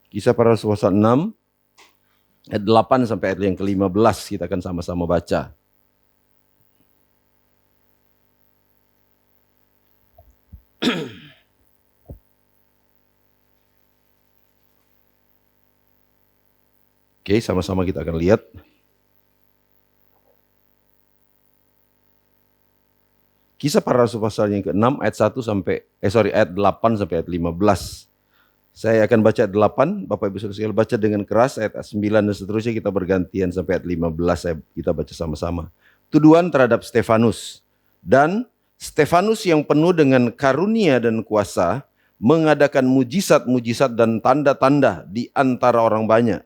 Kisah Para Rasul pasal 6 ayat 8 sampai ayat yang ke-15 kita akan sama-sama baca. Oke, sama-sama kita akan lihat. Kisah Para Rasul pasal yang ke-6 ayat 1 sampai ayat 8 sampai ayat 15. Saya akan baca ayat 8, Bapak Ibu Saudara sekalian baca dengan keras, ayat 9 dan seterusnya kita bergantian sampai ayat 15 kita baca sama-sama. Tuduhan terhadap Stefanus. Dan Stefanus yang penuh dengan karunia dan kuasa mengadakan mujizat-mujizat dan tanda-tanda di antara orang banyak.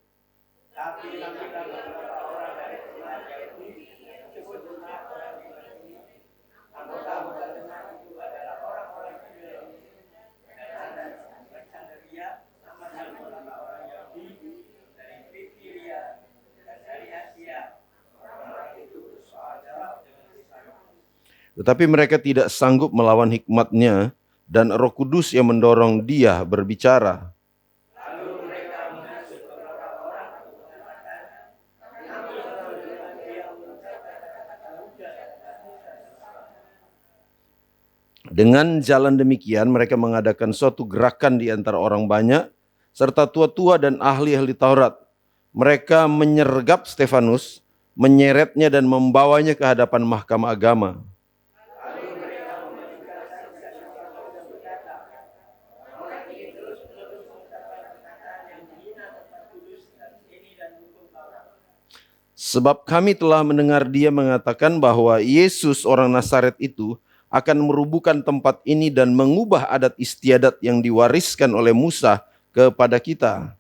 Tetapi mereka tidak sanggup melawan hikmatnya dan Roh Kudus yang mendorong dia berbicara. Dengan jalan demikian mereka mengadakan suatu gerakan di antara orang banyak serta tua-tua dan ahli-ahli Taurat. Mereka menyergap Stefanus, menyeretnya dan membawanya ke hadapan mahkamah agama. Sebab kami telah mendengar dia mengatakan bahwa Yesus orang Nazaret itu akan merubuhkan tempat ini dan mengubah adat istiadat yang diwariskan oleh Musa kepada kita.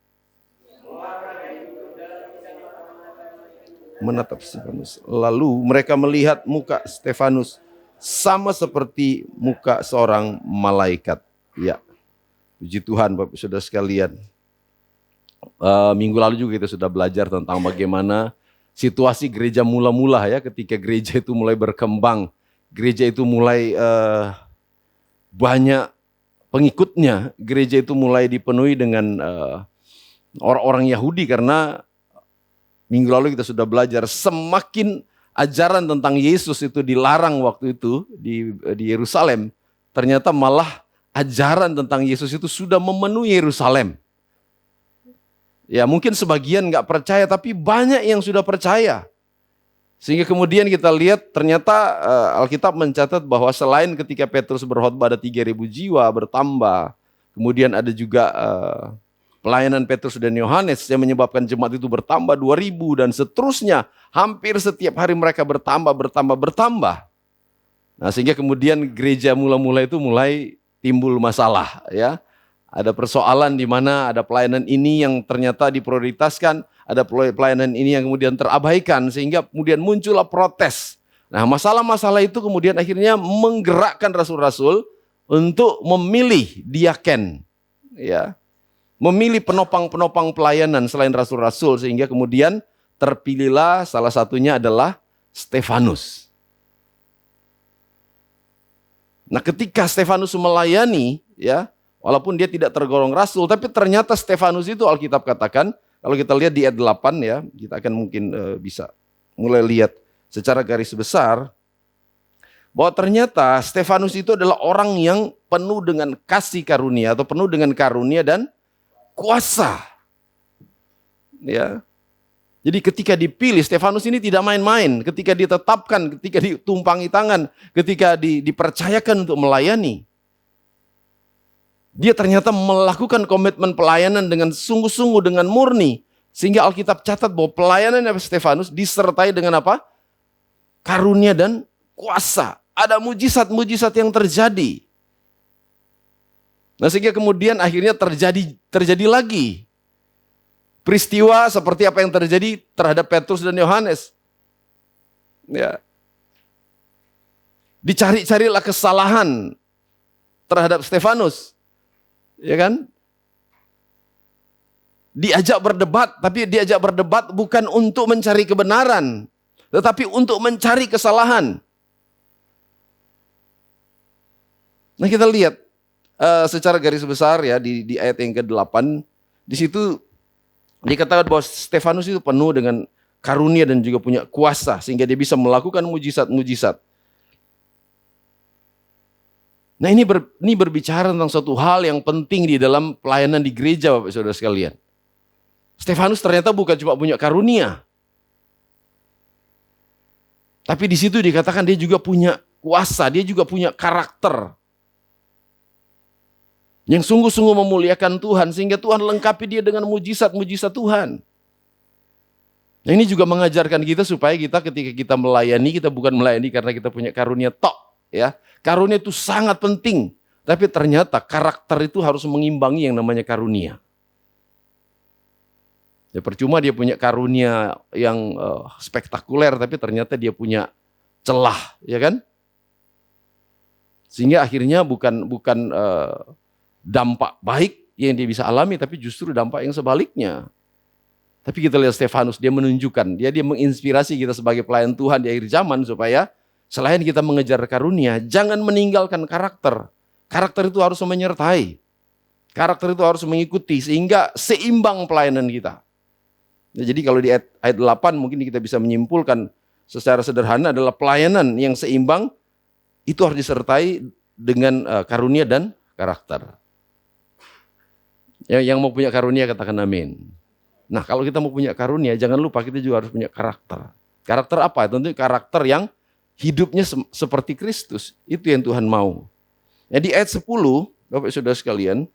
Menatap Stefanus. Lalu mereka melihat muka Stefanus sama seperti muka seorang malaikat. Ya, puji Tuhan Bapak Saudara sekalian. Minggu lalu juga kita sudah belajar tentang bagaimana situasi gereja mula-mula ya, ketika gereja itu mulai berkembang, gereja itu mulai banyak pengikutnya, gereja itu mulai dipenuhi dengan orang-orang Yahudi karena minggu lalu kita sudah belajar semakin ajaran tentang Yesus itu dilarang waktu itu di Yerusalem, ternyata malah ajaran tentang Yesus itu sudah memenuhi Yerusalem. Ya mungkin sebagian nggak percaya, tapi banyak yang sudah percaya. Sehingga kemudian kita lihat ternyata Alkitab mencatat bahwa selain ketika Petrus berkhotbah ada 3.000 jiwa bertambah. Kemudian ada juga pelayanan Petrus dan Yohanes yang menyebabkan jemaat itu bertambah 2.000 dan seterusnya. Hampir setiap hari mereka bertambah. Nah sehingga kemudian gereja mula-mula itu mulai timbul masalah ya. Ada persoalan di mana ada pelayanan ini yang ternyata diprioritaskan, ada pelayanan ini yang kemudian terabaikan, sehingga kemudian muncullah protes. Nah masalah-masalah itu kemudian akhirnya menggerakkan rasul-rasul untuk memilih diaken, ya, memilih penopang-penopang pelayanan selain rasul-rasul, sehingga kemudian terpilihlah salah satunya adalah Stefanus. Nah ketika Stefanus melayani, ya, walaupun dia tidak tergolong rasul, tapi ternyata Stefanus itu Alkitab katakan, kalau kita lihat di ayat 8 ya, kita akan mungkin bisa mulai lihat secara garis besar, bahwa ternyata Stefanus itu adalah orang yang penuh dengan kasih karunia, atau penuh dengan karunia dan kuasa. Ya. Jadi ketika dipilih, Stefanus ini tidak main-main, ketika ditetapkan, ketika ditumpangi tangan, ketika dipercayakan untuk melayani, dia ternyata melakukan komitmen pelayanan dengan sungguh-sungguh, dengan murni. Sehingga Alkitab catat bahwa pelayanan Stefanus disertai dengan apa? Karunia dan kuasa. Ada mujizat-mujizat yang terjadi. Nah sehingga kemudian akhirnya terjadi lagi peristiwa seperti apa yang terjadi terhadap Petrus dan Yohanes. Ya. Dicari-carilah kesalahan terhadap Stefanus. Ya kan? Diajak berdebat, tapi diajak berdebat bukan untuk mencari kebenaran, tetapi untuk mencari kesalahan. Nah kita lihat secara garis besar ya di ayat yang ke-8, Di situ dikatakan bahwa Stefanus itu penuh dengan karunia dan juga punya kuasa sehingga dia bisa melakukan mujizat-mujizat. Nah ini berbicara tentang suatu hal yang penting di dalam pelayanan di gereja, Bapak Saudara sekalian. Stefanus ternyata bukan cuma punya karunia, tapi di situ dikatakan dia juga punya kuasa, dia juga punya karakter yang sungguh-sungguh memuliakan Tuhan sehingga Tuhan lengkapi dia dengan mujizat-mujizat Tuhan. Nah, ini juga mengajarkan kita supaya kita ketika kita melayani, kita bukan melayani karena kita punya karunia tok, ya. Karunia itu sangat penting, tapi ternyata karakter itu harus mengimbangi yang namanya karunia. Ya percuma dia punya karunia yang spektakuler, tapi ternyata dia punya celah, ya kan? Sehingga akhirnya bukan dampak baik yang dia bisa alami, tapi justru dampak yang sebaliknya. Tapi kita lihat Stefanus, dia menunjukkan, dia menginspirasi kita sebagai pelayan Tuhan di akhir zaman supaya selain kita mengejar karunia, jangan meninggalkan karakter. Karakter itu harus menyertai. Karakter itu harus mengikuti sehingga seimbang pelayanan kita. Ya, jadi kalau di ayat 8 mungkin kita bisa menyimpulkan secara sederhana adalah pelayanan yang seimbang itu harus disertai dengan karunia dan karakter. Yang mau punya karunia katakan amin. Nah kalau kita mau punya karunia jangan lupa kita juga harus punya karakter. Karakter apa? Tentu karakter yang hidupnya seperti Kristus. Itu yang Tuhan mau. Ya, di ayat 10 Bapak Saudara sekalian,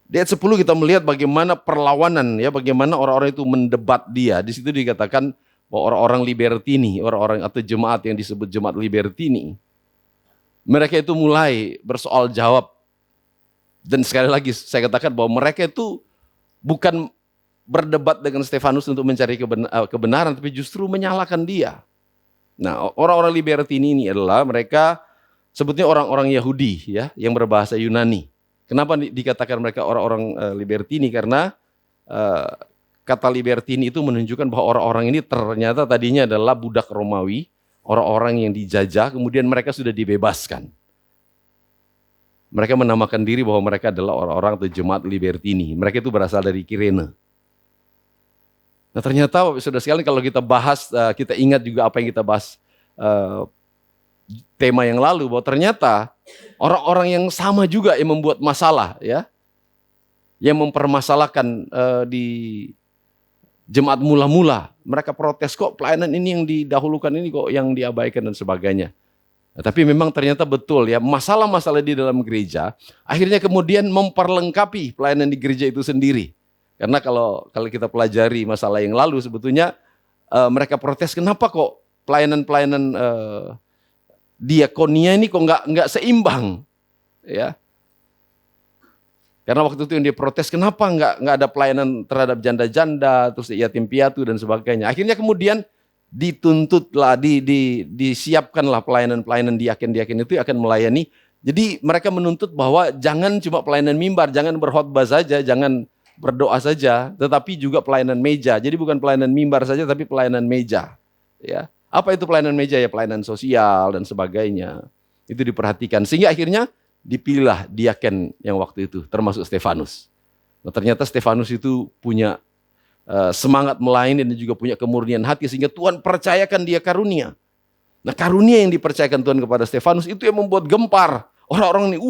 di ayat 10 kita melihat bagaimana perlawanan, ya, bagaimana orang-orang itu mendebat dia. Di situ dikatakan bahwa orang-orang libertini, orang-orang atau jemaat yang disebut jemaat libertini, mereka itu mulai bersoal jawab. Dan sekali lagi saya katakan bahwa mereka itu bukan berdebat dengan Stefanus untuk mencari kebenaran, tapi justru menyalahkan dia. Nah, orang-orang libertini ini adalah mereka sebetulnya orang-orang Yahudi, ya, yang berbahasa Yunani. Kenapa dikatakan mereka orang-orang libertini? Karena kata libertini itu menunjukkan bahwa orang-orang ini ternyata tadinya adalah budak Romawi, orang-orang yang dijajah, kemudian mereka sudah dibebaskan. Mereka menamakan diri bahwa mereka adalah orang-orang atau jemaat libertini. Mereka itu berasal dari Kirene. Nah ternyata saudara sekalian kalau kita bahas, kita ingat juga apa yang kita bahas tema yang lalu, bahwa ternyata orang-orang yang sama juga yang membuat masalah, ya, yang mempermasalahkan di jemaat mula-mula. Mereka protes, kok pelayanan ini yang didahulukan ini kok yang diabaikan dan sebagainya. Nah, tapi memang ternyata betul, ya, masalah-masalah di dalam gereja akhirnya kemudian memperlengkapi pelayanan di gereja itu sendiri. Karena kalau kita pelajari masalah yang lalu sebetulnya mereka protes, kenapa kok pelayanan-pelayanan diakonia ini kok nggak seimbang, ya? Karena waktu itu yang dia protes, kenapa nggak ada pelayanan terhadap janda-janda, terus yatim piatu dan sebagainya. Akhirnya kemudian dituntutlah, disiapkanlah pelayanan-pelayanan diaken-diaken itu akan melayani. Jadi mereka menuntut bahwa jangan cuma pelayanan mimbar, jangan berkhotbah saja, jangan berdoa saja, tetapi juga pelayanan meja. Jadi bukan pelayanan mimbar saja, tapi pelayanan meja, ya. Apa itu pelayanan meja? Ya pelayanan sosial dan sebagainya. Itu diperhatikan. Sehingga akhirnya dipilihlah diaken yang waktu itu, termasuk Stefanus. Nah, ternyata Stefanus itu punya semangat melayani dan juga punya kemurnian hati sehingga Tuhan percayakan dia karunia. Nah karunia yang dipercayakan Tuhan kepada Stefanus itu yang membuat gempar. Orang-orang ini,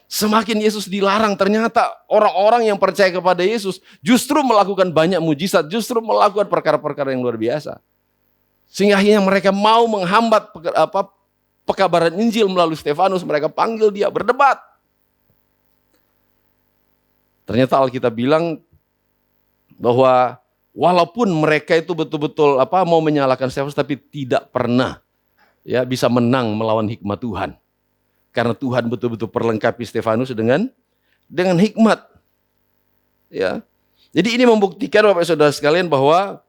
semakin Yesus dilarang, ternyata orang-orang yang percaya kepada Yesus justru melakukan banyak mujizat, justru melakukan perkara-perkara yang luar biasa. Sehingga akhirnya mereka mau menghambat pekabaran Injil melalui Stefanus, mereka panggil dia berdebat. Ternyata Alkitab bilang bahwa walaupun mereka itu betul-betul mau menyalahkan Stefanus, tapi tidak pernah, ya, bisa menang melawan hikmat Tuhan. Karena Tuhan betul-betul perlengkapi Stefanus dengan hikmat. Ya. Jadi ini membuktikan Bapak Saudara sekalian bahwa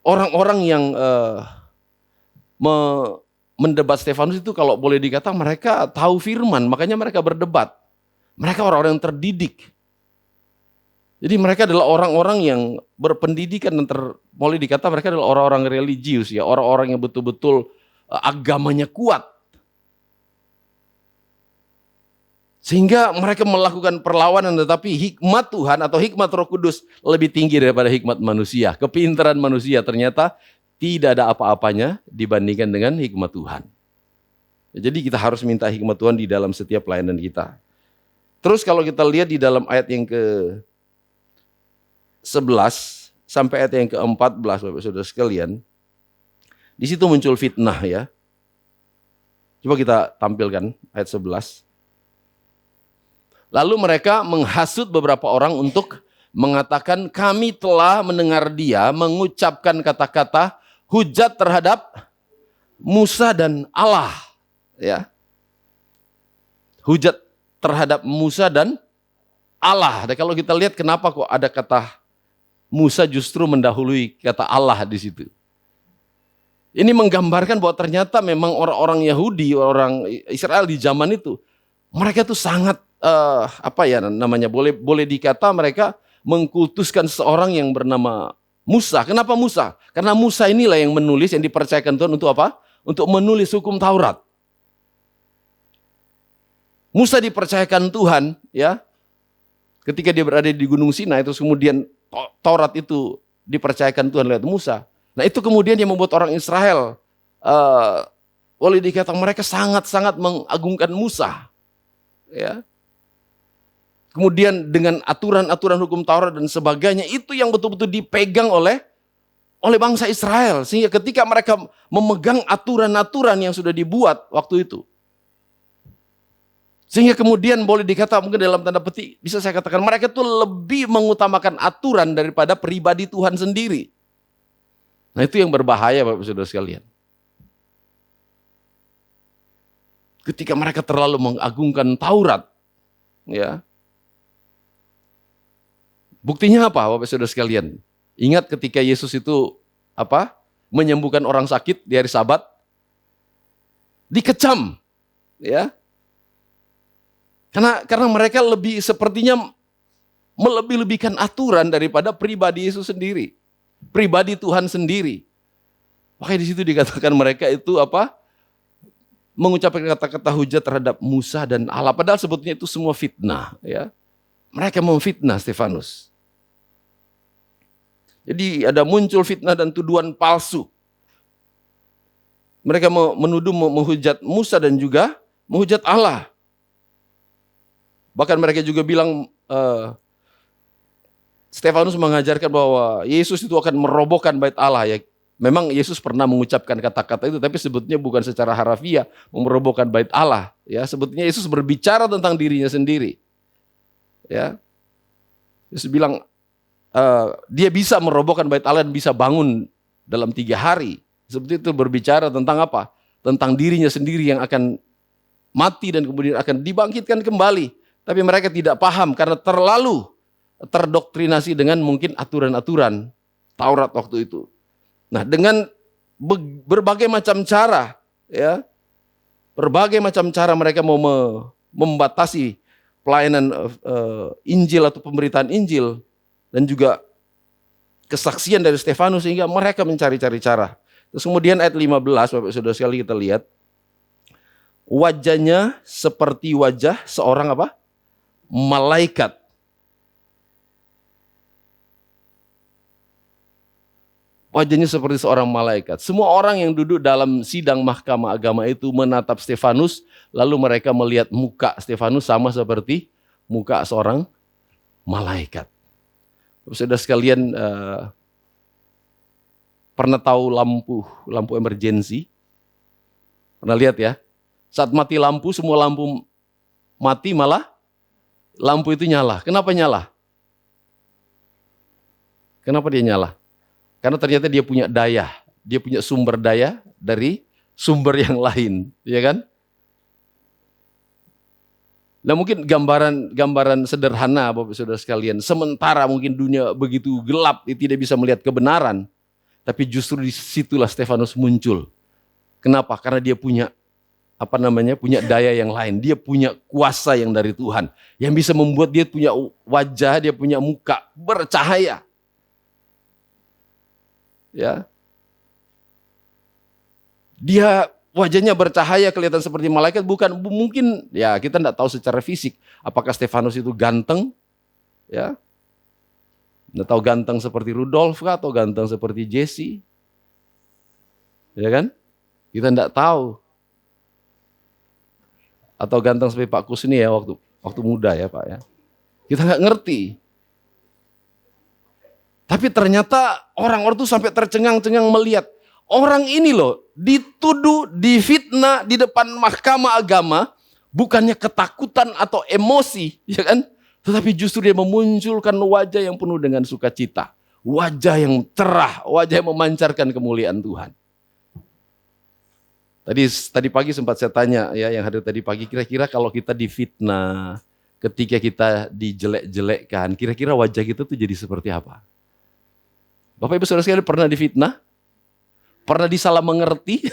orang-orang yang mendebat Stefanus itu kalau boleh dikata mereka tahu firman, makanya mereka berdebat. Mereka orang-orang yang terdidik. Jadi mereka adalah orang-orang yang berpendidikan dan boleh dikata mereka adalah orang-orang religius, ya, orang-orang yang betul-betul agamanya kuat. Sehingga mereka melakukan perlawanan, tetapi hikmat Tuhan atau hikmat Roh Kudus lebih tinggi daripada hikmat manusia. Kepintaran manusia ternyata tidak ada apa-apanya dibandingkan dengan hikmat Tuhan. Jadi kita harus minta hikmat Tuhan di dalam setiap pelayanan kita. Terus kalau kita lihat di dalam ayat yang ke-11 sampai ayat yang ke-14, Bapak Saudara sekalian, di situ muncul fitnah ya. Coba kita tampilkan ayat 11. Lalu mereka menghasut beberapa orang untuk mengatakan, kami telah mendengar dia mengucapkan kata-kata hujat terhadap Musa dan Allah. Ya. Hujat terhadap Musa dan Allah. Dan kalau kita lihat kenapa kok ada kata Musa justru mendahului kata Allah di situ. Ini menggambarkan bahwa ternyata memang orang-orang Yahudi, orang Israel di zaman itu, mereka tuh sangat boleh dikata mereka mengkultuskan seorang yang bernama Musa. Kenapa Musa? Karena Musa inilah yang menulis, yang dipercayakan Tuhan untuk apa? Untuk menulis hukum Taurat. Musa dipercayakan Tuhan, ya, ketika dia berada di Gunung Sinai, terus kemudian Taurat itu dipercayakan Tuhan lewat Musa. Nah itu kemudian yang membuat orang Israel, boleh dikata mereka sangat-sangat mengagungkan Musa. Ya. Kemudian dengan aturan-aturan hukum Taurat dan sebagainya, itu yang betul-betul dipegang oleh bangsa Israel. Sehingga ketika mereka memegang aturan-aturan yang sudah dibuat waktu itu. Sehingga kemudian boleh dikata mungkin dalam tanda petik, bisa saya katakan mereka itu lebih mengutamakan aturan daripada pribadi Tuhan sendiri. Nah itu yang berbahaya Bapak Saudara sekalian. Ketika mereka terlalu mengagungkan Taurat, ya. Buktinya apa Bapak Saudara sekalian? Ingat ketika Yesus itu menyembuhkan orang sakit di hari Sabat, dikecam, ya. Karena mereka lebih sepertinya melebih-lebihkan aturan daripada pribadi Yesus sendiri, pribadi Tuhan sendiri. Makanya di situ dikatakan mereka itu mengucapkan kata-kata hujat terhadap Musa dan Allah. Padahal sebetulnya itu semua fitnah, ya. Mereka memfitnah Stefanus. Jadi ada muncul fitnah dan tuduhan palsu. Mereka menuduh menghujat Musa dan juga menghujat Allah. Bahkan mereka juga bilang Stefanus mengajarkan bahwa Yesus itu akan merobohkan bait Allah. Ya, memang Yesus pernah mengucapkan kata-kata itu, tapi sebetulnya bukan secara harafiah merobohkan bait Allah. Ya, sebetulnya Yesus berbicara tentang dirinya sendiri. Ya, Yesus bilang dia bisa merobohkan bait Allah dan bisa bangun dalam 3 hari. Seperti itu berbicara tentang apa? Tentang dirinya sendiri yang akan mati dan kemudian akan dibangkitkan kembali. Tapi mereka tidak paham karena terlalu terdoktrinasi dengan mungkin aturan-aturan Taurat waktu itu. Nah dengan berbagai macam cara, ya, berbagai macam cara mereka mau membatasi pelayanan Injil atau pemberitaan Injil dan juga kesaksian dari Stefanus, sehingga mereka mencari-cari cara. Terus kemudian ayat 15, Bapak Saudara sekali kita lihat, wajahnya seperti wajah seorang malaikat. Wajahnya seperti seorang malaikat. Semua orang yang duduk dalam sidang mahkamah agama itu menatap Stefanus, lalu mereka melihat muka Stefanus sama seperti muka seorang malaikat. Saudara sekalian, pernah tahu lampu emergency? Pernah lihat ya? Saat mati lampu, semua lampu mati, malah lampu itu nyala. Kenapa nyala? Kenapa dia nyala? Karena ternyata dia punya daya, dia punya sumber daya dari sumber yang lain, ya kan? Nah mungkin gambaran sederhana Bapak Saudara sekalian, sementara mungkin dunia begitu gelap, dia tidak bisa melihat kebenaran, tapi justru disitulah Stefanus muncul. Kenapa? Karena dia punya punya daya yang lain, dia punya kuasa yang dari Tuhan, yang bisa membuat dia punya wajah, dia punya muka bercahaya. Ya, dia wajahnya bercahaya, kelihatan seperti malaikat, bukan mungkin ya kita tidak tahu secara fisik apakah Stefanus itu ganteng, ya, tidak tahu ganteng seperti Rudolf kah, atau ganteng seperti Jesse, ya kan? Kita tidak tahu. Atau ganteng seperti Pak Kusni ya waktu muda ya Pak ya. Kita nggak ngerti. Tapi ternyata orang-orang itu sampai tercengang-cengang melihat orang ini loh dituduh, difitnah di depan mahkamah agama, bukannya ketakutan atau emosi, ya kan? Tetapi justru dia memunculkan wajah yang penuh dengan sukacita, wajah yang cerah, wajah yang memancarkan kemuliaan Tuhan. Tadi pagi sempat saya tanya ya yang hadir tadi pagi, kira-kira kalau kita difitnah, ketika kita dijelek-jelekkan, kira-kira wajah kita tuh jadi seperti apa? Bapak Ibu Saudara sekalian, pernah difitnah? Pernah disalah mengerti?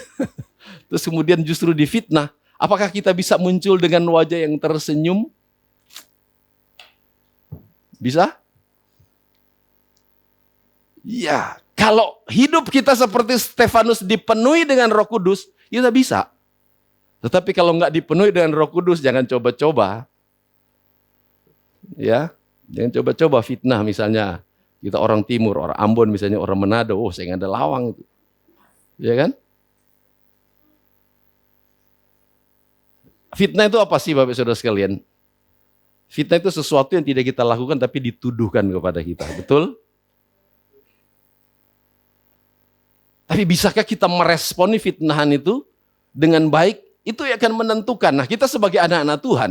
Terus kemudian justru difitnah. Apakah kita bisa muncul dengan wajah yang tersenyum? Bisa? Ya, kalau hidup kita seperti Stefanus dipenuhi dengan Roh Kudus, kita bisa. Tetapi kalau nggak dipenuhi dengan Roh Kudus, jangan coba-coba. Ya, jangan coba-coba fitnah misalnya. Kita orang timur, orang Ambon misalnya, orang Manado, oh saya nggak ada lawang itu. Ya kan? Fitnah itu apa sih Bapak Saudara sekalian? Fitnah itu sesuatu yang tidak kita lakukan tapi dituduhkan kepada kita, betul? Tapi bisakah kita meresponi fitnahan itu dengan baik? Itu yang akan menentukan. Nah, kita sebagai anak-anak Tuhan,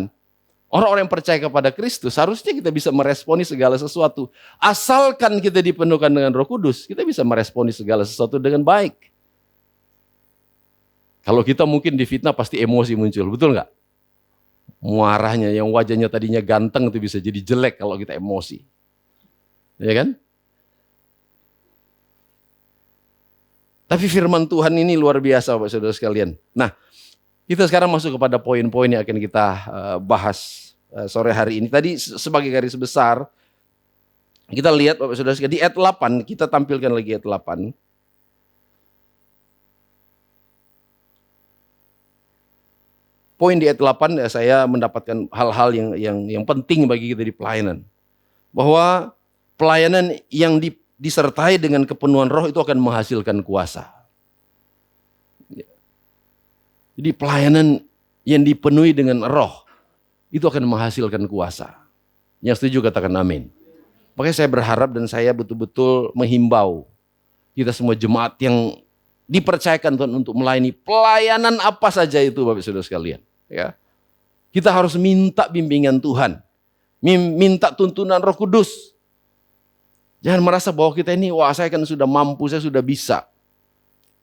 orang-orang yang percaya kepada Kristus, harusnya kita bisa meresponi segala sesuatu. Asalkan kita dipenuhkan dengan Roh Kudus, kita bisa meresponi segala sesuatu dengan baik. Kalau kita mungkin difitnah pasti emosi muncul, betul nggak? Muaranya, yang wajahnya tadinya ganteng itu bisa jadi jelek kalau kita emosi. Ya kan? Tapi firman Tuhan ini luar biasa Bapak Saudara sekalian. Nah, kita sekarang masuk kepada poin-poin yang akan kita bahas sore hari ini. Tadi sebagai garis besar, kita lihat Bapak Saudara sekalian, di ayat 8, kita tampilkan lagi ayat 8. Poin di ayat 8, saya mendapatkan hal-hal yang penting bagi kita di pelayanan. Bahwa pelayanan yang disertai dengan kepenuhan roh itu akan menghasilkan kuasa. Jadi pelayanan yang dipenuhi dengan roh itu akan menghasilkan kuasa. Yang setuju katakan amin. Makanya saya berharap dan saya betul-betul menghimbau kita semua jemaat yang dipercayakan Tuhan untuk melayani pelayanan apa saja itu Bapak Saudara sekalian. Ya. Kita harus minta bimbingan Tuhan. Minta tuntunan Roh Kudus. Jangan merasa bahwa kita ini, wah saya kan sudah mampu, saya sudah bisa.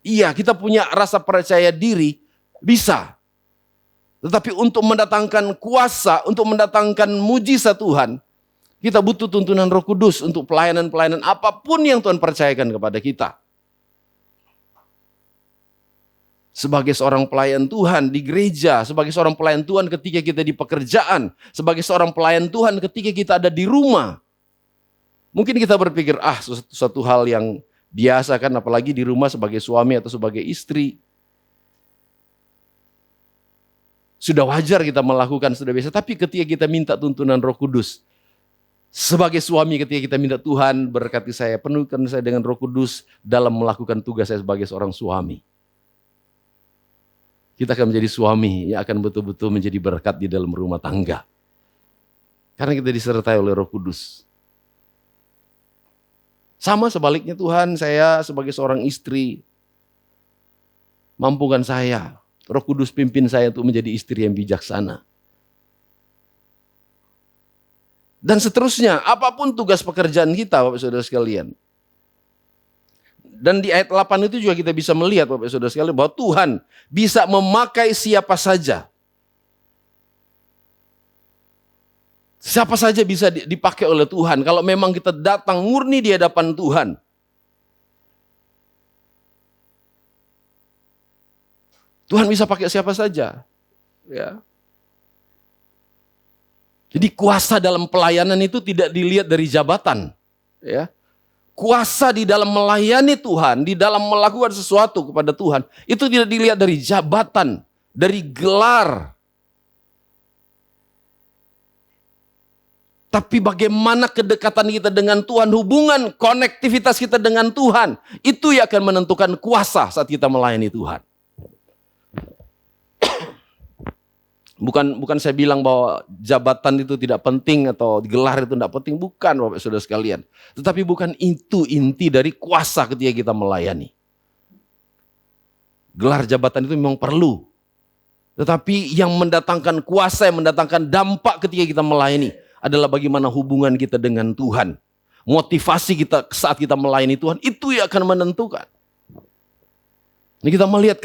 Iya, kita punya rasa percaya diri, bisa. Tetapi untuk mendatangkan kuasa, untuk mendatangkan mujizat Tuhan, kita butuh tuntunan Roh Kudus untuk pelayanan-pelayanan apapun yang Tuhan percayakan kepada kita. Sebagai seorang pelayan Tuhan di gereja, sebagai seorang pelayan Tuhan ketika kita di pekerjaan, sebagai seorang pelayan Tuhan ketika kita ada di rumah. Mungkin kita berpikir, suatu hal yang biasa kan, apalagi di rumah sebagai suami atau sebagai istri. Sudah wajar kita melakukan, sudah biasa. Tapi ketika kita minta tuntunan Roh Kudus, sebagai suami ketika kita minta Tuhan berkati saya, penuhkan saya dengan Roh Kudus dalam melakukan tugas saya sebagai seorang suami. Kita akan menjadi suami yang akan betul-betul menjadi berkat di dalam rumah tangga. Karena kita disertai oleh Roh Kudus. Sama sebaliknya Tuhan, saya sebagai seorang istri, mampukan saya, Roh Kudus pimpin saya untuk menjadi istri yang bijaksana. Dan seterusnya, apapun tugas pekerjaan kita Bapak Saudara sekalian. Dan di ayat 8 itu juga kita bisa melihat Bapak Saudara sekalian bahwa Tuhan bisa memakai siapa saja. Siapa saja bisa dipakai oleh Tuhan kalau memang kita datang murni di hadapan Tuhan. Tuhan bisa pakai siapa saja. Ya. Jadi kuasa dalam pelayanan itu tidak dilihat dari jabatan. Ya. kuasa di dalam melayani Tuhan, di dalam melakukan sesuatu kepada Tuhan, itu tidak dilihat dari jabatan, dari gelar. Tapi bagaimana kedekatan kita dengan Tuhan, hubungan, konektivitas kita dengan Tuhan, itu yang akan menentukan kuasa saat kita melayani Tuhan. Bukan saya bilang bahwa jabatan itu tidak penting atau gelar itu tidak penting, bukan Bapak Saudara sekalian. Tetapi bukan itu inti dari kuasa ketika kita melayani. Gelar jabatan itu memang perlu. Tetapi yang mendatangkan kuasa, yang mendatangkan dampak ketika kita melayani adalah bagaimana hubungan kita dengan Tuhan. Motivasi kita saat kita melayani Tuhan, itu yang akan menentukan. Ini kita melihat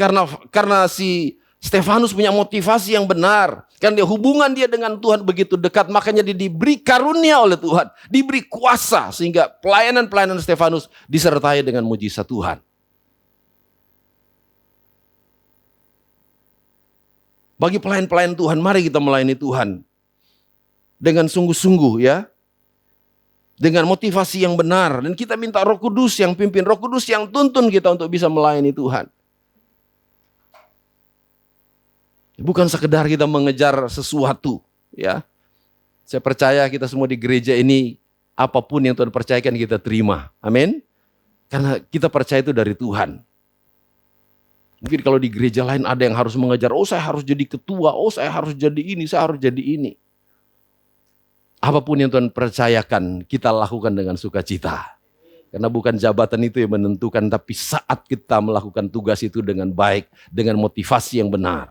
karena si Stefanus punya motivasi yang benar. Karena hubungan dia dengan Tuhan begitu dekat, makanya dia diberi karunia oleh Tuhan. Diberi kuasa sehingga pelayanan-pelayanan Stefanus disertai dengan mujizat Tuhan. Bagi pelayan-pelayan Tuhan, mari kita melayani Tuhan. Dengan sungguh-sungguh ya. Dengan motivasi yang benar. Dan kita minta Roh Kudus yang pimpin, Roh Kudus yang tuntun kita untuk bisa melayani Tuhan. Bukan sekedar kita mengejar sesuatu, ya. Saya percaya kita semua di gereja ini, apapun yang Tuhan percayakan kita terima. Amin. Karena kita percaya itu dari Tuhan. Mungkin kalau di gereja lain ada yang harus mengejar, oh saya harus jadi ketua, oh saya harus jadi ini, saya harus jadi ini. Apapun yang Tuhan percayakan, kita lakukan dengan sukacita. Karena bukan jabatan itu yang menentukan, tapi saat kita melakukan tugas itu dengan baik, dengan motivasi yang benar.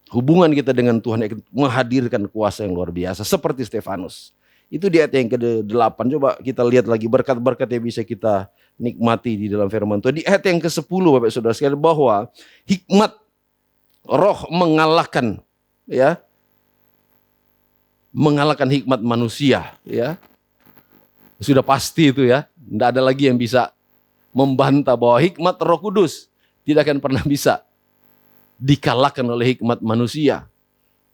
Hubungan kita dengan Tuhan menghadirkan kuasa yang luar biasa. Seperti Stefanus. Itu di ayat yang ke-8. Coba kita lihat lagi berkat-berkat yang bisa kita nikmati di dalam firman Tuhan. Di ayat yang ke-10 Bapak Saudara sekalian, bahwa hikmat roh mengalahkan, ya, mengalahkan hikmat manusia. Ya. Sudah pasti itu ya. Tidak ada lagi yang bisa membantah bahwa hikmat Roh Kudus tidak akan pernah bisa dikalahkan oleh hikmat manusia.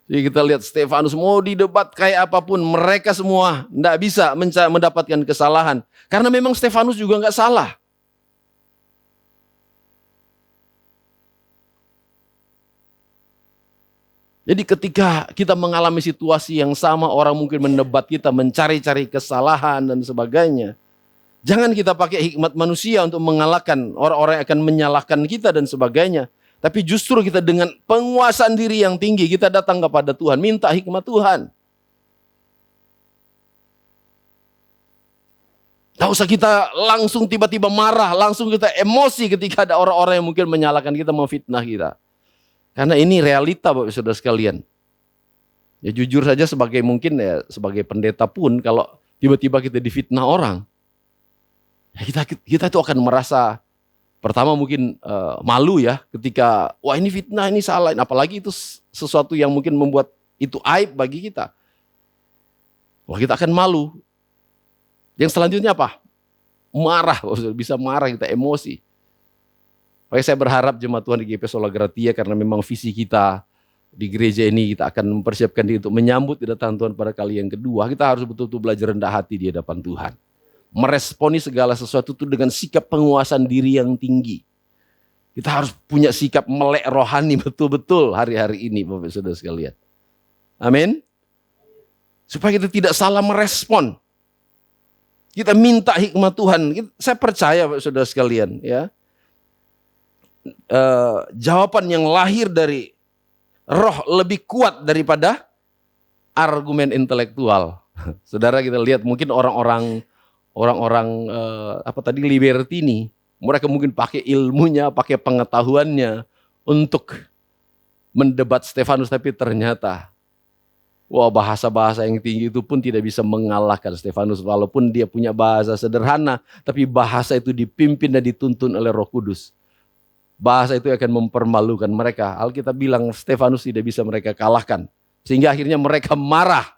Jadi kita lihat Stefanus mau didebat kayak apapun, mereka semua tidak bisa mendapatkan kesalahan. Karena memang Stefanus juga nggak salah. Jadi ketika kita mengalami situasi yang sama, orang mungkin mendebat kita, mencari-cari kesalahan dan sebagainya. Jangan kita pakai hikmat manusia untuk mengalahkan orang-orang yang akan menyalahkan kita dan sebagainya. Tapi justru kita dengan penguasaan diri yang tinggi, kita datang kepada Tuhan, minta hikmat Tuhan. Tak usah kita langsung tiba-tiba marah, langsung kita emosi ketika ada orang-orang yang mungkin menyalahkan kita, memfitnah kita. Karena ini realita Bapak Saudara sekalian. Ya jujur saja sebagai mungkin ya sebagai pendeta pun kalau tiba-tiba kita difitnah orang, ya kita itu akan merasa pertama mungkin malu ya ketika wah ini fitnah, ini salah, apalagi itu sesuatu yang mungkin membuat itu aib bagi kita. Wah kita akan malu. Yang selanjutnya apa? Marah, bisa marah, kita emosi. Makanya saya berharap jemaat Tuhan di GP Sola Gratia, karena memang visi kita di gereja ini kita akan mempersiapkan diri untuk menyambut kedatangan Tuhan pada kali yang kedua. Kita harus betul-betul belajar rendah hati di hadapan Tuhan. Meresponi segala sesuatu itu dengan sikap penguasaan diri yang tinggi. Kita harus punya sikap melek rohani betul-betul hari-hari ini Bapak Saudara sekalian. Amin. Supaya kita tidak salah merespon. Kita minta hikmat Tuhan. Saya percaya Bapak Saudara sekalian ya. Jawaban yang lahir dari roh lebih kuat daripada argumen intelektual. Saudara kita lihat mungkin orang-orang libertini, mereka mungkin pakai ilmunya, pakai pengetahuannya untuk mendebat Stefanus, tapi ternyata bahasa-bahasa yang tinggi itu pun tidak bisa mengalahkan Stefanus, walaupun dia punya bahasa sederhana, tapi bahasa itu dipimpin dan dituntun oleh Roh Kudus. Bahasa itu akan mempermalukan mereka. Alkitab bilang Stefanus tidak bisa mereka kalahkan, sehingga akhirnya mereka marah,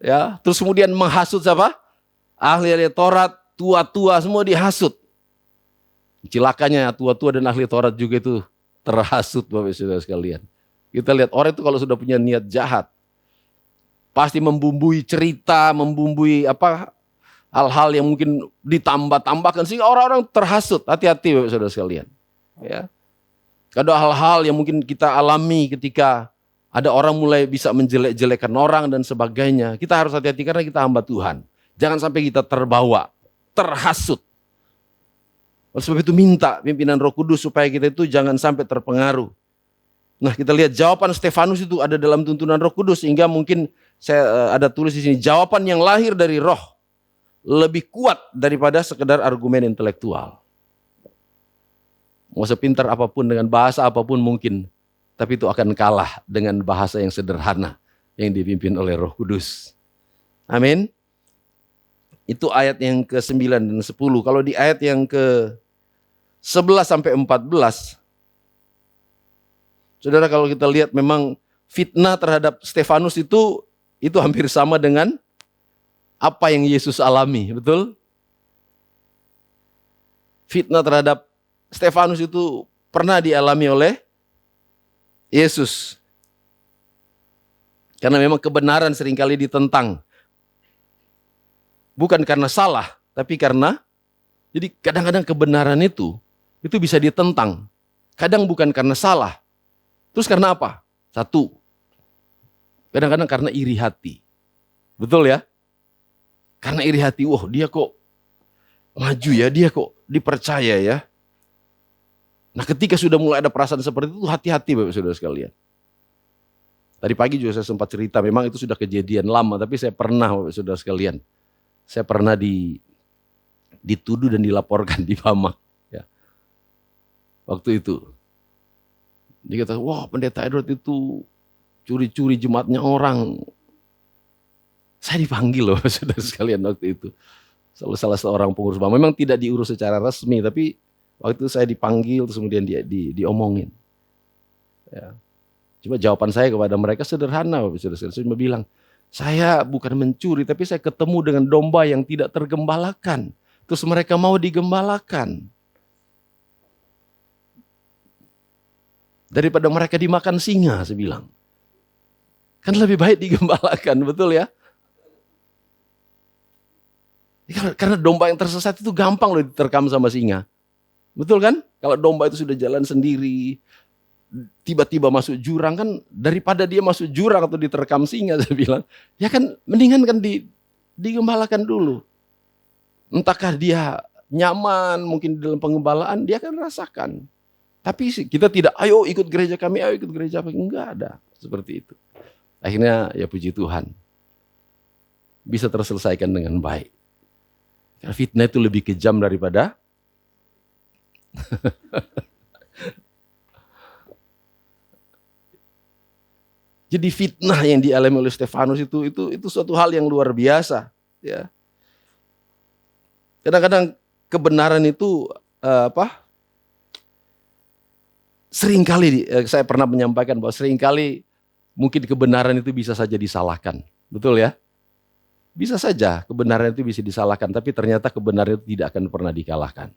ya, terus kemudian menghasut siapa? Ahli-ahli Taurat, tua-tua semua dihasut. Cilakanya tua-tua dan ahli Taurat juga itu terhasut Bapak Saudara sekalian. Kita lihat orang itu kalau sudah punya niat jahat, pasti membumbui cerita, membumbui hal-hal yang mungkin ditambah-tambahkan sehingga orang-orang terhasut. Hati-hati Bapak Saudara sekalian. Ya. Ada hal-hal yang mungkin kita alami ketika ada orang mulai bisa menjelek-jelekan orang dan sebagainya. Kita harus hati-hati karena kita hamba Tuhan. Jangan sampai kita terbawa, terhasut. Oleh sebab itu minta pimpinan Roh Kudus supaya kita itu jangan sampai terpengaruh. Nah, kita lihat jawaban Stefanus itu ada dalam tuntunan Roh Kudus, sehingga mungkin saya ada tulis di sini, jawaban yang lahir dari Roh lebih kuat daripada sekedar argumen intelektual. Mau sepintar apapun dengan bahasa apapun mungkin, tapi itu akan kalah dengan bahasa yang sederhana yang dipimpin oleh Roh Kudus. Amin. Itu ayat yang ke-9 dan 10. Kalau di ayat yang ke-11 sampai 14, Saudara, kalau kita lihat memang fitnah terhadap Stefanus itu hampir sama dengan apa yang Yesus alami, betul? Fitnah terhadap Stefanus itu pernah dialami oleh Yesus. Karena memang kebenaran seringkali ditentang. Bukan karena salah, tapi karena, jadi kadang-kadang kebenaran itu bisa ditentang. Kadang bukan karena salah. Terus karena apa? Satu, kadang-kadang karena iri hati. Betul ya? Karena iri hati, wah dia kok maju ya, dia kok dipercaya ya. Nah, ketika sudah mulai ada perasaan seperti itu, hati-hati Bapak Saudara sekalian. Tadi pagi juga saya sempat cerita, memang itu sudah kejadian lama, tapi saya pernah Bapak Saudara sekalian, saya pernah dituduh dan dilaporkan di Bamak. Ya. Waktu itu. Dia kata, wah pendeta Edward itu curi-curi jemaatnya orang. Saya dipanggil loh saudara sekalian waktu itu. Salah seorang pengurus Bamak. Memang tidak diurus secara resmi, tapi waktu itu saya dipanggil terus kemudian diomongin. Ya. Coba jawaban saya kepada mereka sederhana, saudara-saudara. Saya cuma bilang, saya bukan mencuri, tapi saya ketemu dengan domba yang tidak tergembalakan. Terus mereka mau digembalakan. Daripada mereka dimakan singa, saya bilang. Kan lebih baik digembalakan, betul ya? Karena domba yang tersesat itu gampang loh diterkam sama singa. Betul kan? Kalau domba itu sudah jalan sendiri, tiba-tiba masuk jurang, kan daripada dia masuk jurang atau diterkam singa, saya bilang, ya kan mendingan kan digembalakan dulu. Entahkah dia nyaman mungkin di dalam pengembalaan, dia akan rasakan. Tapi kita tidak, ayo ikut gereja kami, ayo ikut gereja kami. Enggak ada seperti itu. Akhirnya ya puji Tuhan, bisa terselesaikan dengan baik. Karena fitnah itu lebih kejam daripada jadi fitnah yang dialami oleh Stefanus itu suatu hal yang luar biasa. Ya. Kadang-kadang kebenaran itu seringkali saya pernah menyampaikan bahwa seringkali mungkin kebenaran itu bisa saja disalahkan. Betul ya? Bisa saja kebenaran itu bisa disalahkan, tapi ternyata kebenaran itu tidak akan pernah dikalahkan.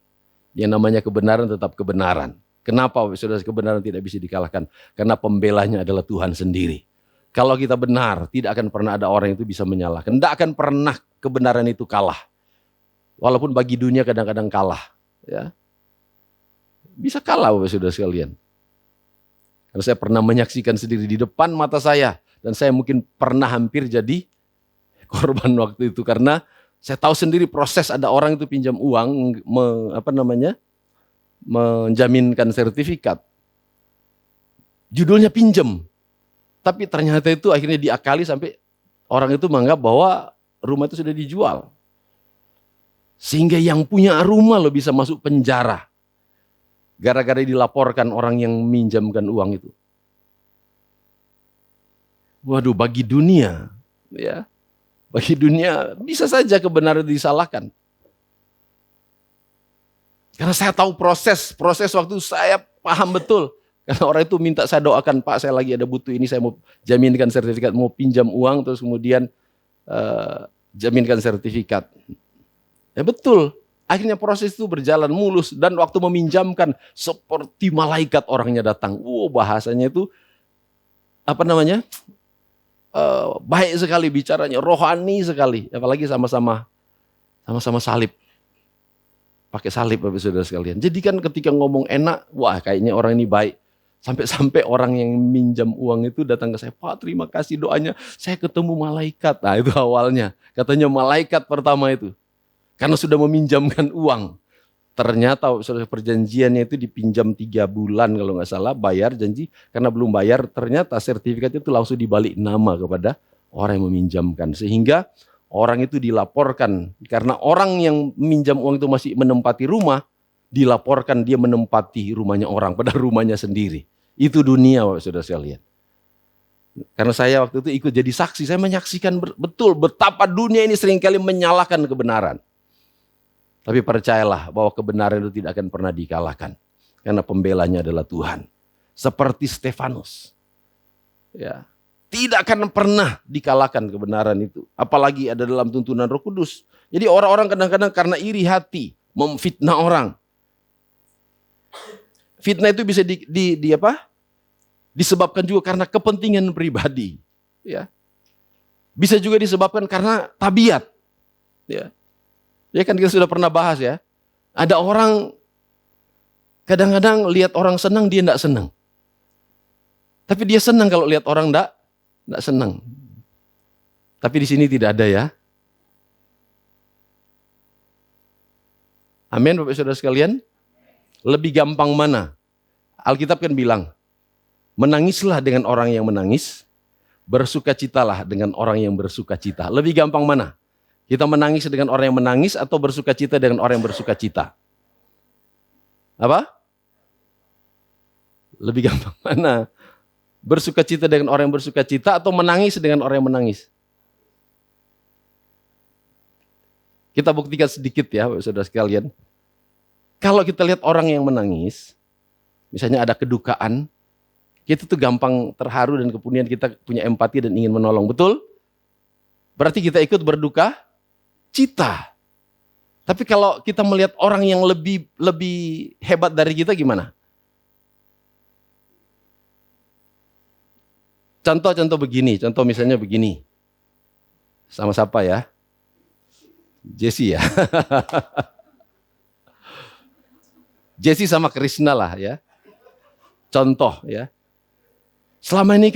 Yang namanya kebenaran tetap kebenaran. Kenapa saudara kebenaran tidak bisa dikalahkan? Karena pembelanya adalah Tuhan sendiri. Kalau kita benar, tidak akan pernah ada orang itu bisa menyalahkan. Tidak akan pernah kebenaran itu kalah. Walaupun bagi dunia kadang-kadang kalah. Ya. Bisa kalah saudara sekalian. Karena saya pernah menyaksikan sendiri di depan mata saya. Dan saya mungkin pernah hampir jadi korban waktu itu. Karena saya tahu sendiri proses ada orang itu pinjam uang, menjaminkan sertifikat. Judulnya pinjam. Tapi ternyata itu akhirnya diakali sampai orang itu menganggap bahwa rumah itu sudah dijual. Sehingga yang punya rumah loh bisa masuk penjara. Gara-gara dilaporkan orang yang minjamkan uang itu. Waduh, bagi dunia, ya, bagi dunia bisa saja kebenaran disalahkan. Karena saya tahu proses waktu saya paham betul. Karena orang itu minta saya doakan, Pak saya lagi ada butuh ini, saya mau jaminkan sertifikat, mau pinjam uang, terus kemudian jaminkan sertifikat. Ya betul. Akhirnya proses itu berjalan mulus dan waktu meminjamkan seperti malaikat orangnya datang. Bahasanya itu baik sekali bicaranya, rohani sekali. Apalagi sama-sama Sama-sama salib. Pakai salib Bapak Saudara sekalian. Jadi kan ketika ngomong enak, wah kayaknya orang ini baik. Sampai orang yang minjam uang itu datang ke saya, Pak terima kasih doanya, saya ketemu malaikat. Nah itu awalnya, katanya malaikat pertama itu. Karena sudah meminjamkan uang. Ternyata perjanjiannya itu dipinjam 3 bulan kalau nggak salah, bayar janji. Karena belum bayar, ternyata sertifikatnya itu langsung dibalik nama kepada orang yang meminjamkan. Sehingga orang itu dilaporkan. Karena orang yang meminjam uang itu masih menempati rumah, dilaporkan dia menempati rumahnya orang, pada rumahnya sendiri. Itu dunia Bapak Saudara sekalian. Karena saya waktu itu ikut jadi saksi, saya menyaksikan betul betapa dunia ini seringkali menyalahkan kebenaran. Tapi percayalah bahwa kebenaran itu tidak akan pernah dikalahkan. Karena pembelanya adalah Tuhan. Seperti Stefanus. Ya, tidak akan pernah dikalahkan kebenaran itu. Apalagi ada dalam tuntunan Roh Kudus. Jadi orang-orang kadang-kadang karena iri hati, memfitnah orang. Fitnah itu bisa disebabkan juga karena kepentingan pribadi. Ya. Bisa juga disebabkan karena tabiat. Ya. Ya kan kita sudah pernah bahas ya. Ada orang kadang-kadang lihat orang senang dia tidak senang. Tapi dia senang kalau lihat orang tidak senang. Tapi di sini tidak ada ya. Amin Bapak Saudara sekalian. Lebih gampang mana? Alkitab kan bilang, menangislah dengan orang yang menangis, bersukacitalah dengan orang yang bersukacita. Lebih gampang mana? Kita menangis dengan orang yang menangis atau bersukacita dengan orang yang bersukacita? Apa? Lebih gampang mana? Bersukacita dengan orang yang bersukacita atau menangis dengan orang yang menangis? Kita buktikan sedikit ya, saudara sekalian. Kalau kita lihat orang yang menangis, misalnya ada kedukaan, kita tuh gampang terharu dan kemudian kita punya empati dan ingin menolong, betul? Berarti kita ikut berduka cita. Tapi kalau kita melihat orang yang lebih hebat dari kita gimana? Contoh begini, contoh misalnya begini. Sama siapa ya? Jesse ya. Jesse sama Krishna lah ya. Contoh ya. Selama ini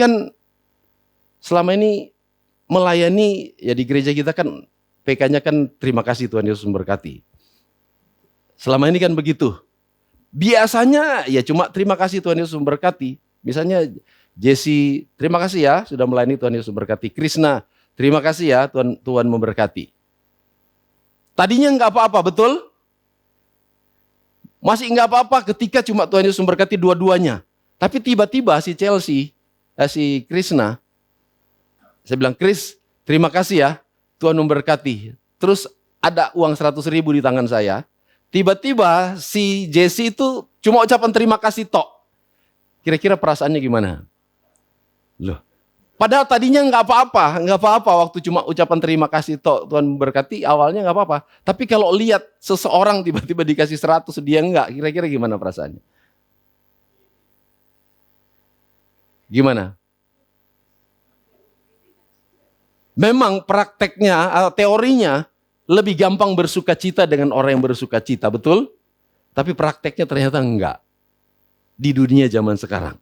melayani ya di gereja kita kan PK-nya kan terima kasih Tuhan Yesus memberkati. Selama ini kan begitu. Biasanya ya cuma terima kasih Tuhan Yesus memberkati. Misalnya Jesse, terima kasih ya sudah melayani Tuhan Yesus memberkati. Krishna, terima kasih ya Tuhan memberkati. Tadinya enggak apa-apa, betul? Masih enggak apa-apa ketika cuma Tuhan Yesus memberkati dua-duanya. Tapi tiba-tiba si Krishna, saya bilang, Kris, terima kasih ya Tuhan memberkati. Terus ada uang 100.000 di tangan saya. Tiba-tiba si Jesse itu cuma ucapan terima kasih tok. Kira-kira perasaannya gimana? Loh, padahal tadinya nggak apa-apa waktu cuma ucapan terima kasih tok Tuhan memberkati, awalnya nggak apa-apa. Tapi kalau lihat seseorang tiba-tiba dikasih 100 dia enggak, kira-kira gimana perasaannya? Gimana? Memang prakteknya, teorinya lebih gampang bersukacita dengan orang yang bersukacita, betul? Tapi prakteknya ternyata enggak. Di dunia zaman sekarang.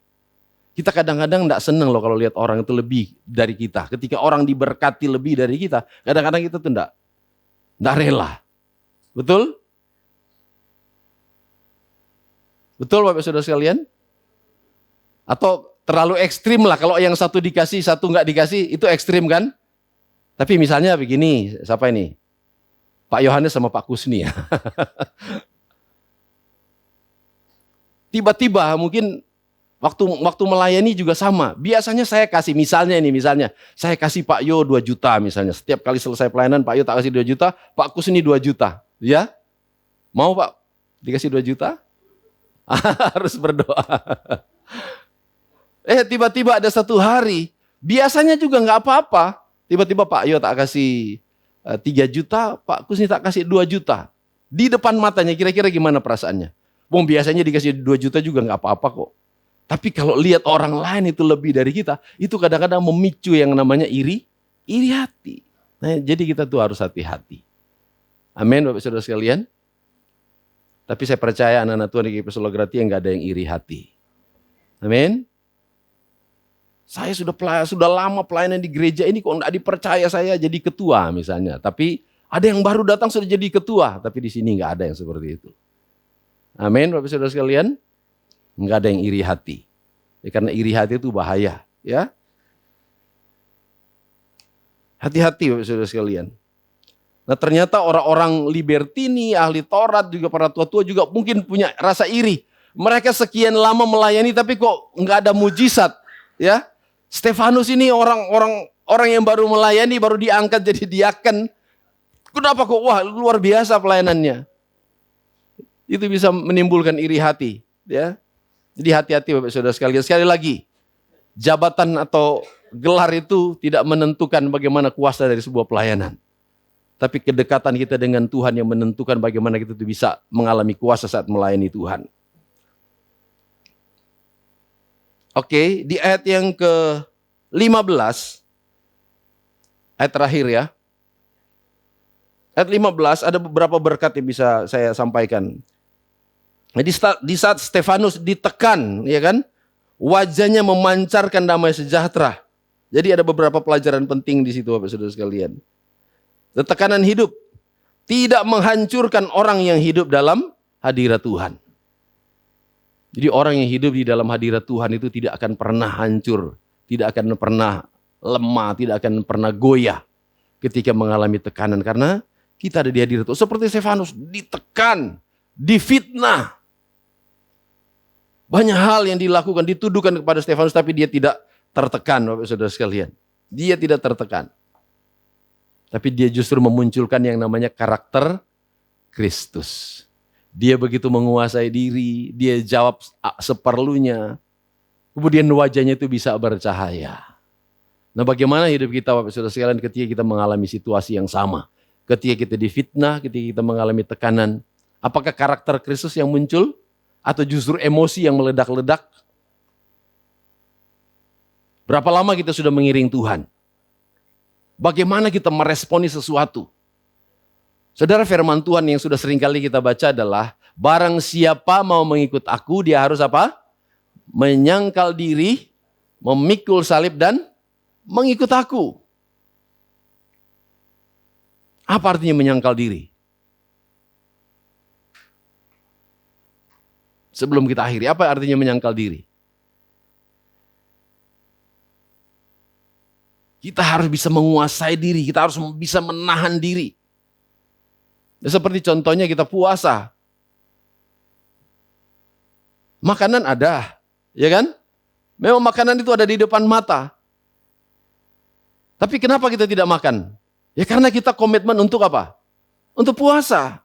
Kita kadang-kadang enggak senang loh kalau lihat orang itu lebih dari kita. Ketika orang diberkati lebih dari kita, kadang-kadang kita tuh enggak rela. Betul? Betul Bapak Saudara sekalian? Atau terlalu ekstrim lah, kalau yang satu dikasih, satu enggak dikasih, itu ekstrim kan? Tapi misalnya begini, siapa ini? Pak Yohanes sama Pak Kusni ya. Tiba-tiba mungkin waktu melayani juga sama. Biasanya saya kasih, misalnya saya kasih Pak Yo 2 juta misalnya. Setiap kali selesai pelayanan Pak Yo tak kasih 2 juta, Pak Kusni 2 juta. Ya? Mau Pak dikasih 2 juta? Harus berdoa. Tiba-tiba ada satu hari, biasanya juga nggak apa-apa. Tiba-tiba Pak Yo tak kasih 3 juta, Pak Kusni tak kasih 2 juta. Di depan matanya, kira-kira gimana perasaannya? Wong biasanya dikasih 2 juta juga nggak apa-apa kok. Tapi kalau lihat orang lain itu lebih dari kita, itu kadang-kadang memicu yang namanya iri hati. Nah, jadi kita tuh harus hati-hati. Amin Bapak Saudara sekalian. Tapi saya percaya anak-anak Tuhan di GKP Solo Grati yang nggak ada yang iri hati. Amin. Saya sudah lama pelayanan di gereja ini kok nggak dipercaya saya jadi ketua misalnya. Tapi ada yang baru datang sudah jadi ketua. Tapi di sini nggak ada yang seperti itu. Amin Bapak Saudara sekalian. Nggak ada yang iri hati. Ya, karena iri hati itu bahaya. Ya. Hati-hati Bapak Saudara sekalian. Nah ternyata orang-orang libertini, ahli Taurat, juga para tua-tua juga mungkin punya rasa iri. Mereka sekian lama melayani tapi kok nggak ada mujizat. Ya, Stefanus ini orang yang baru melayani, baru diangkat jadi diaken. Kenapa kok wah luar biasa pelayanannya? Itu bisa menimbulkan iri hati. Ya, jadi hati-hati Bapak Saudara sekalian. Sekali lagi, jabatan atau gelar itu tidak menentukan bagaimana kuasa dari sebuah pelayanan. Tapi kedekatan kita dengan Tuhan yang menentukan bagaimana kita itu bisa mengalami kuasa saat melayani Tuhan. Oke, di ayat yang ke-15, ayat terakhir ya. Ayat 15 ada beberapa berkat yang bisa saya sampaikan. Di saat Stefanus ditekan, ya kan? Wajahnya memancarkan damai sejahtera. Jadi ada beberapa pelajaran penting di situ Bapak Saudara sekalian. Tekanan hidup tidak menghancurkan orang yang hidup dalam hadirat Tuhan. Jadi orang yang hidup di dalam hadirat Tuhan itu tidak akan pernah hancur, tidak akan pernah lemah, tidak akan pernah goyah ketika mengalami tekanan. Karena kita ada di hadirat Tuhan. Seperti Stefanus ditekan, difitnah. Banyak hal yang dilakukan, dituduhkan kepada Stefanus tapi dia tidak tertekan Bapak Saudara sekalian. Dia tidak tertekan. Tapi dia justru memunculkan yang namanya karakter Kristus. Dia begitu menguasai diri, dia jawab seperlunya. Kemudian wajahnya itu bisa bercahaya. Nah bagaimana hidup kita Bapak Saudara sekalian ketika kita mengalami situasi yang sama. Ketika kita difitnah, ketika kita mengalami tekanan. Apakah karakter Kristus yang muncul? Atau justru emosi yang meledak-ledak? Berapa lama kita sudah mengiring Tuhan? Bagaimana kita meresponi sesuatu? Saudara, firman Tuhan yang sudah seringkali kita baca adalah barang siapa mau mengikut aku, dia harus apa? Menyangkal diri, memikul salib dan mengikut aku. Apa artinya menyangkal diri? Sebelum kita akhiri, apa artinya menyangkal diri? Kita harus bisa menguasai diri, kita harus bisa menahan diri. Seperti contohnya kita puasa. Makanan ada, ya kan? Memang makanan itu ada di depan mata. Tapi kenapa kita tidak makan? Ya karena kita komitmen untuk apa? Untuk puasa.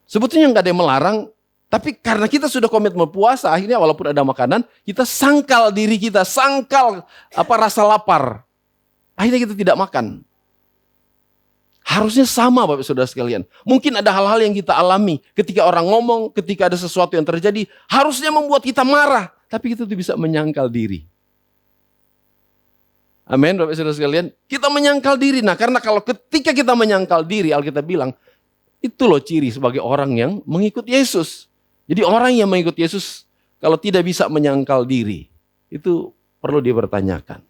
Sebetulnya nggak ada yang melarang, tapi karena kita sudah komitmen puasa, akhirnya walaupun ada makanan, kita sangkal diri kita, sangkal rasa lapar. Akhirnya kita tidak makan. Harusnya sama Bapak Saudara sekalian. Mungkin ada hal-hal yang kita alami ketika orang ngomong, ketika ada sesuatu yang terjadi, harusnya membuat kita marah, tapi kita tuh bisa menyangkal diri. Amin Bapak Saudara sekalian. Kita menyangkal diri. Nah karena kalau ketika kita menyangkal diri, Alkitab bilang, itu loh ciri sebagai orang yang mengikut Yesus. Jadi orang yang mengikut Yesus kalau tidak bisa menyangkal diri, itu perlu dipertanyakan.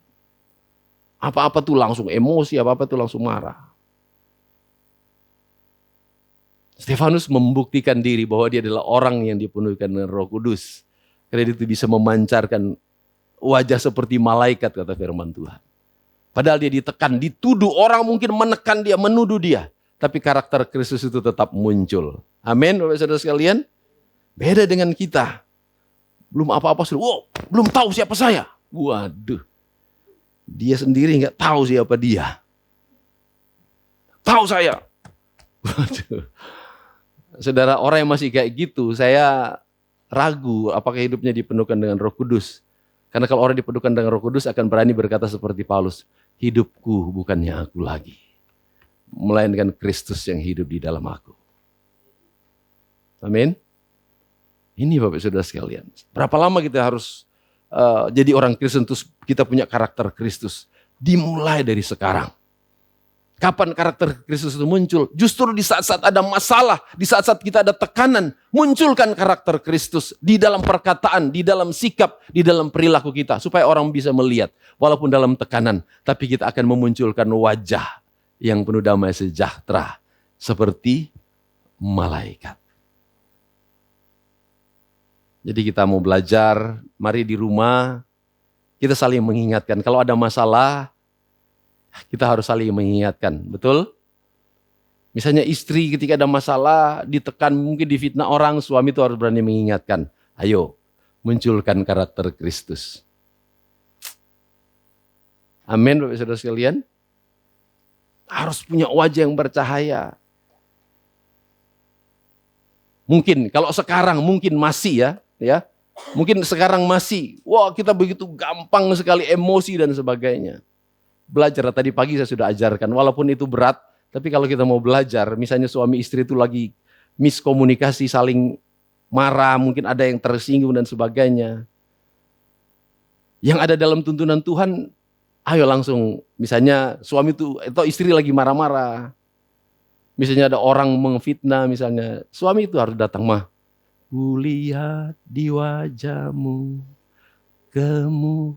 Apa-apa tuh langsung emosi, apa-apa tuh langsung marah. Stefanus membuktikan diri bahwa dia adalah orang yang dipenuhi dengan Roh Kudus. Karena dia itu bisa memancarkan wajah seperti malaikat kata firman Tuhan. Padahal dia ditekan, dituduh, orang mungkin menekan dia, menuduh dia. Tapi karakter Kristus itu tetap muncul. Amin Bapak Saudara sekalian. Beda dengan kita. Belum apa-apa sudah, belum tahu siapa saya. Waduh. Dia sendiri nggak tahu siapa dia. Tahu saya. Waduh. Saudara, orang yang masih kayak gitu, saya ragu apakah hidupnya dipenuhkan dengan Roh Kudus. Karena kalau orang dipenuhkan dengan Roh Kudus akan berani berkata seperti Paulus, hidupku bukannya aku lagi, melainkan Kristus yang hidup di dalam aku. Amin. Ini Bapak Saudara sekalian. Berapa lama kita harus jadi orang Kristen terus kita punya karakter Kristus? Dimulai dari sekarang. Kapan karakter Kristus itu muncul? Justru di saat-saat ada masalah, di saat-saat kita ada tekanan, munculkan karakter Kristus di dalam perkataan, di dalam sikap, di dalam perilaku kita. Supaya orang bisa melihat, walaupun dalam tekanan, tapi kita akan memunculkan wajah yang penuh damai sejahtera. Seperti malaikat. Jadi kita mau belajar, mari di rumah, kita saling mengingatkan. Kalau ada masalah, kita harus saling mengingatkan, betul? Misalnya istri ketika ada masalah, ditekan, mungkin difitnah orang, suami itu harus berani mengingatkan. Ayo, munculkan karakter Kristus. Amin, Bapak Saudara sekalian. Harus punya wajah yang bercahaya. Mungkin, kalau sekarang mungkin masih ya. Mungkin sekarang masih, wah kita begitu gampang sekali emosi dan sebagainya. Belajar tadi pagi saya sudah ajarkan, walaupun itu berat, tapi kalau kita mau belajar, misalnya suami istri itu lagi miskomunikasi, saling marah, mungkin ada yang tersinggung dan sebagainya. Yang ada dalam tuntunan Tuhan, ayo langsung, misalnya suami itu atau istri lagi marah-marah. Misalnya ada orang mengfitnah, misalnya suami itu harus datang, mah, kulihat di wajahmu, kamu.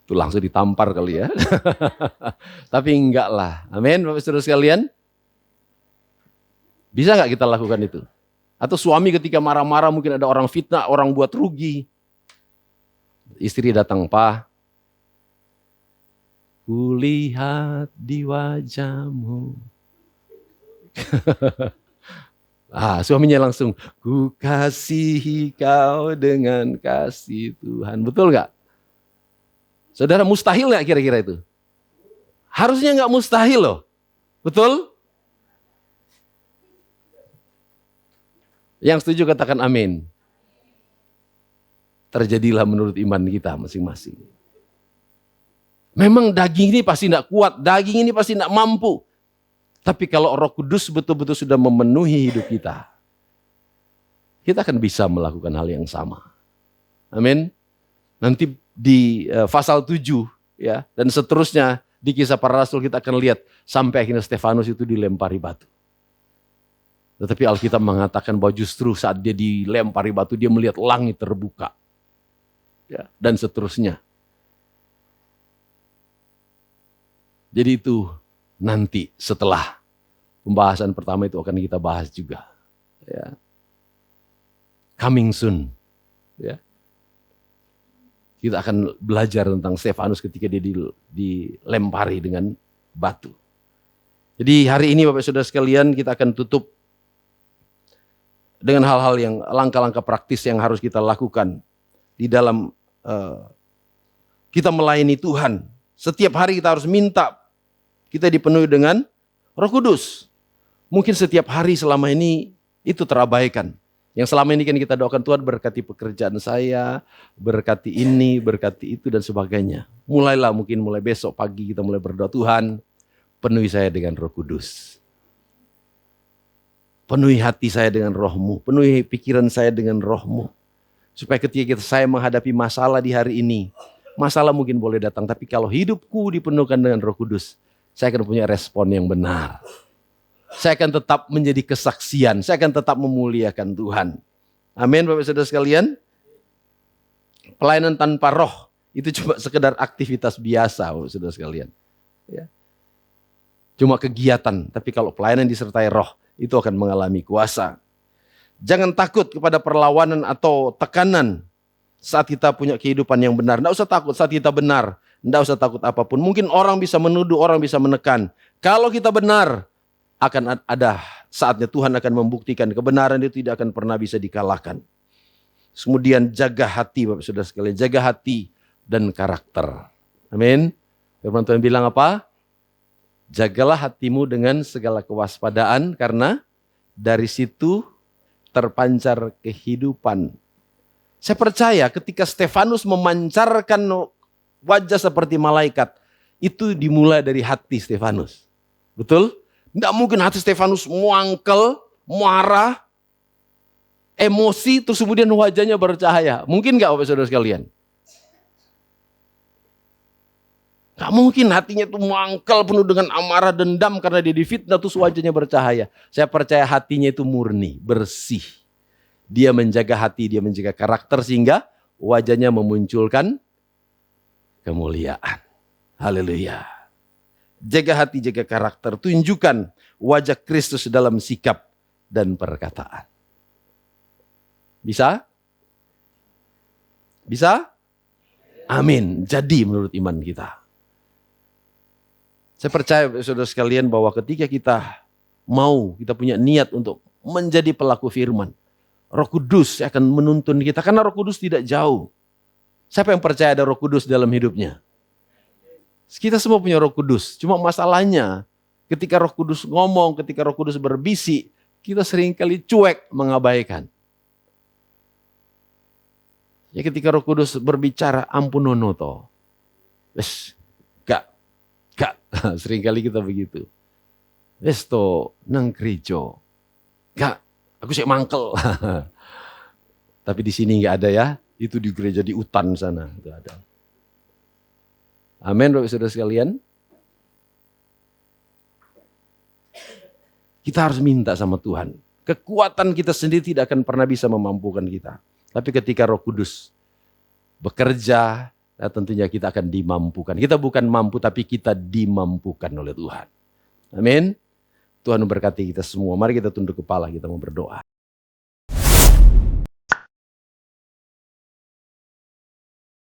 Itu langsung ditampar kali ya. Tapi enggak lah. Amin, Bapak Saudara sekalian. Bisa enggak kita lakukan itu? Atau suami ketika marah-marah mungkin ada orang fitnah, orang buat rugi. Istri datang, Pak, kulihat di wajahmu. Suaminya langsung, ku kasihi kau dengan kasih Tuhan. Betul enggak? Saudara, mustahil nggak kira-kira itu? Harusnya nggak mustahil loh. Betul? Yang setuju katakan amin. Terjadilah menurut iman kita masing-masing. Memang daging ini pasti nggak kuat, daging ini pasti nggak mampu. Tapi kalau Roh Kudus betul-betul sudah memenuhi hidup kita akan bisa melakukan hal yang sama. Amin. Nanti di pasal 7 ya dan seterusnya di Kisah Para Rasul kita akan lihat sampai akhirnya Stefanus itu dilempari batu. Tetapi Alkitab mengatakan bahwa justru saat dia dilempari batu dia melihat langit terbuka. Ya, dan seterusnya. Jadi itu nanti setelah pembahasan pertama itu akan kita bahas juga. Ya. Coming soon. Ya. Kita akan belajar tentang Stefanus ketika dia dilempari dengan batu. Jadi hari ini Bapak Saudara sekalian kita akan tutup dengan hal-hal yang langkah-langkah praktis yang harus kita lakukan di dalam kita melayani Tuhan. Setiap hari kita harus minta kita dipenuhi dengan Roh Kudus. Mungkin setiap hari selama ini itu terabaikan. Yang selama ini kan kita doakan Tuhan berkati pekerjaan saya, berkati ini, berkati itu dan sebagainya. Mulailah mungkin mulai besok pagi kita mulai berdoa, Tuhan penuhi saya dengan Roh Kudus. Penuhi hati saya dengan Roh-Mu, penuhi pikiran saya dengan Roh-Mu. Supaya ketika saya menghadapi masalah di hari ini, masalah mungkin boleh datang, tapi kalau hidupku dipenuhkan dengan Roh Kudus, saya akan punya respon yang benar. Saya akan tetap menjadi kesaksian, saya akan tetap memuliakan Tuhan. Amin Bapak Saudara sekalian. Pelayanan tanpa roh itu cuma sekedar aktivitas biasa Bapak Saudara sekalian. Ya. Cuma kegiatan, tapi kalau pelayanan disertai roh itu akan mengalami kuasa. Jangan takut kepada perlawanan atau tekanan saat kita punya kehidupan yang benar. Tidak usah takut saat kita benar, tidak usah takut apapun. Mungkin orang bisa menuduh, orang bisa menekan. Kalau kita benar, akan ada saatnya Tuhan akan membuktikan kebenaran itu tidak akan pernah bisa dikalahkan. Kemudian jaga hati Bapak Saudara sekalian, jaga hati dan karakter. Amin. Firman Tuhan bilang apa? Jagalah hatimu dengan segala kewaspadaan karena dari situ terpancar kehidupan. Saya percaya ketika Stefanus memancarkan wajah seperti malaikat, itu dimulai dari hati Stefanus. Betul? Tidak mungkin hati Stefanus muangkel, marah, emosi, terus kemudian wajahnya bercahaya. Mungkin nggak Bapak Saudara sekalian? Gak mungkin hatinya itu mangkal penuh dengan amarah dendam karena dia difitnah terus wajahnya bercahaya. Saya percaya hatinya itu murni, bersih. Dia menjaga hati, dia menjaga karakter sehingga wajahnya memunculkan kemuliaan. Haleluya. Jaga hati, jaga karakter. Tunjukkan wajah Kristus dalam sikap dan perkataan. Bisa? Bisa? Amin. Jadi menurut iman kita. Saya percaya saudara sekalian bahwa ketika kita punya niat untuk menjadi pelaku firman, Roh Kudus akan menuntun kita karena Roh Kudus tidak jauh. Siapa yang percaya ada Roh Kudus dalam hidupnya? Kita semua punya Roh Kudus. Cuma masalahnya ketika Roh Kudus ngomong, ketika Roh Kudus berbisik, kita seringkali cuek mengabaikan. Ya ketika Roh Kudus berbicara ampunono toh. Wes, gak. Seringkali kita begitu. Wes to nang gereja. Gak, aku sih mangkel. Tapi di sini nggak ada ya. Itu di gereja di Utan sana itu ada. Amin, Bapak Saudara sekalian. Kita harus minta sama Tuhan. Kekuatan kita sendiri tidak akan pernah bisa memampukan kita. Tapi ketika Roh Kudus bekerja, tentunya kita akan dimampukan. Kita bukan mampu, tapi kita dimampukan oleh Tuhan. Amin. Tuhan memberkati kita semua. Mari kita tunduk kepala, kita mau berdoa.